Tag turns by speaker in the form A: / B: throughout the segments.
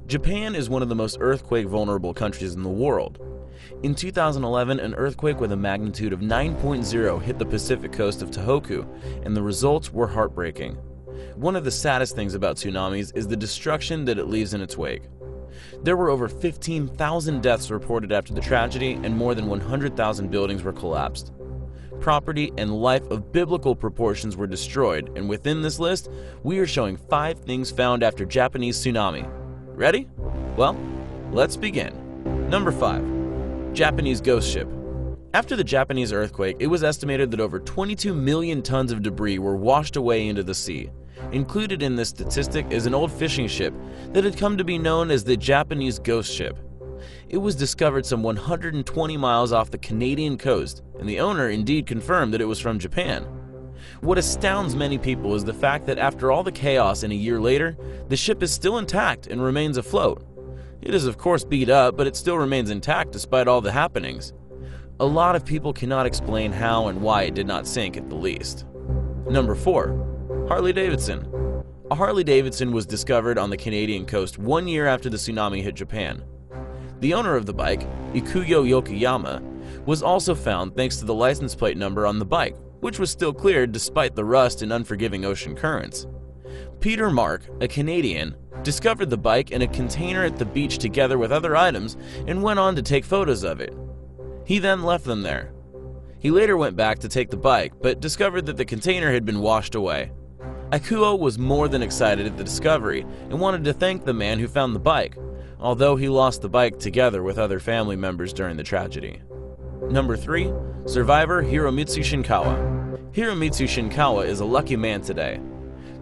A: Japan is one of the most earthquake-vulnerable countries in the world. In 2011, an earthquake with a magnitude of 9.0 hit the Pacific coast of Tohoku, and the results were heartbreaking. One of the saddest things about tsunamis is the destruction that it leaves in its wake. There were over 15,000 deaths reported after the tragedy, and more than 100,000 buildings were collapsed. Property and life of biblical proportions were destroyed, and within this list, we are showing 5 things found after Japanese tsunami. Ready? Well, let's begin. Number 5. Japanese ghost ship. After the Japanese earthquake, it was estimated that over 22 million tons of debris were washed away into the sea. Included in this statistic is an old fishing ship that had come to be known as the Japanese ghost ship. It was discovered some 120 miles off the Canadian coast, and the owner indeed confirmed that it was from Japan. What astounds many people is the fact that after all the chaos and a year later, the ship is still intact and remains afloat. It is of course beat up, but it still remains intact despite all the happenings. A lot of people cannot explain how and why it did not sink at the least. Number 4. Harley-Davidson. A Harley-Davidson was discovered on the Canadian coast 1 year after the tsunami hit Japan. The owner of the bike, Ikuyo Yokoyama, was also found thanks to the license plate number on the bike, which was still cleared despite the rust and unforgiving ocean currents. Peter Mark, a Canadian, discovered the bike in a container at the beach together with other items and went on to take photos of it. He then left them there. He later went back to take the bike, but discovered that the container had been washed away. Ikuyo was more than excited at the discovery and wanted to thank the man who found the bike, although he lost the bike together with other family members during the tragedy. Number 3. Survivor Hiromitsu Shinkawa. Hiromitsu Shinkawa is a lucky man today.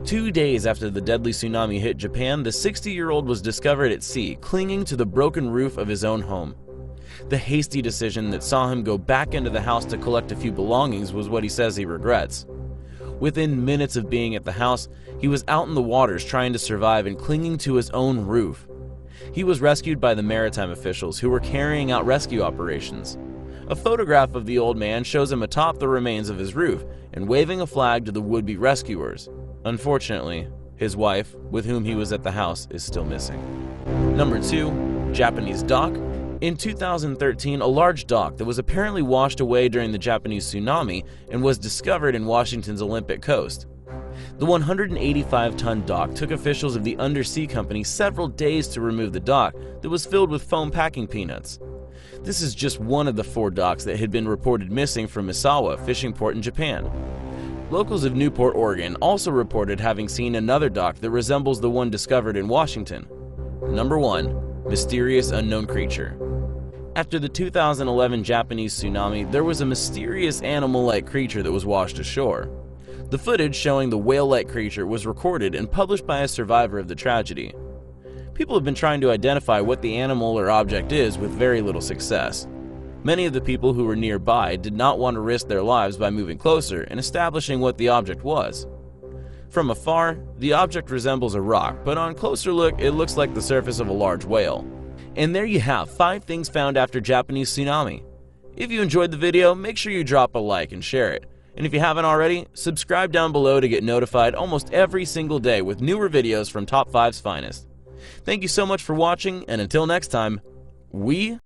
A: 2 days after the deadly tsunami hit Japan, the 60-year-old was discovered at sea, clinging to the broken roof of his own home. The hasty decision that saw him go back into the house to collect a few belongings was what he says he regrets. Within minutes of being at the house, he was out in the waters trying to survive and clinging to his own roof. He was rescued by the maritime officials who were carrying out rescue operations. A photograph of the old man shows him atop the remains of his roof and waving a flag to the would-be rescuers. Unfortunately, his wife, with whom he was at the house, is still missing. Number 2. Japanese dock. In 2013, a large dock that was apparently washed away during the Japanese tsunami and was discovered in Washington's Olympic coast. The 185-ton dock took officials of the undersea company several days to remove the dock that was filled with foam packing peanuts. This is just one of the 4 docks that had been reported missing from Misawa fishing port in Japan. Locals of Newport, Oregon also reported having seen another dock that resembles the one discovered in Washington. Number 1. Mysterious unknown creature. After the 2011 Japanese tsunami, there was a mysterious animal-like creature that was washed ashore. The footage showing the whale-like creature was recorded and published by a survivor of the tragedy. People have been trying to identify what the animal or object is with very little success. Many of the people who were nearby did not want to risk their lives by moving closer and establishing what the object was. From afar, the object resembles a rock, but on closer look, it looks like the surface of a large whale. And there you have 5 things found after Japanese tsunami. If you enjoyed the video, make sure you drop a like and share it. And if you haven't already, subscribe down below to get notified almost every single day with newer videos from Top 5's finest. Thank you so much for watching, and until next time, we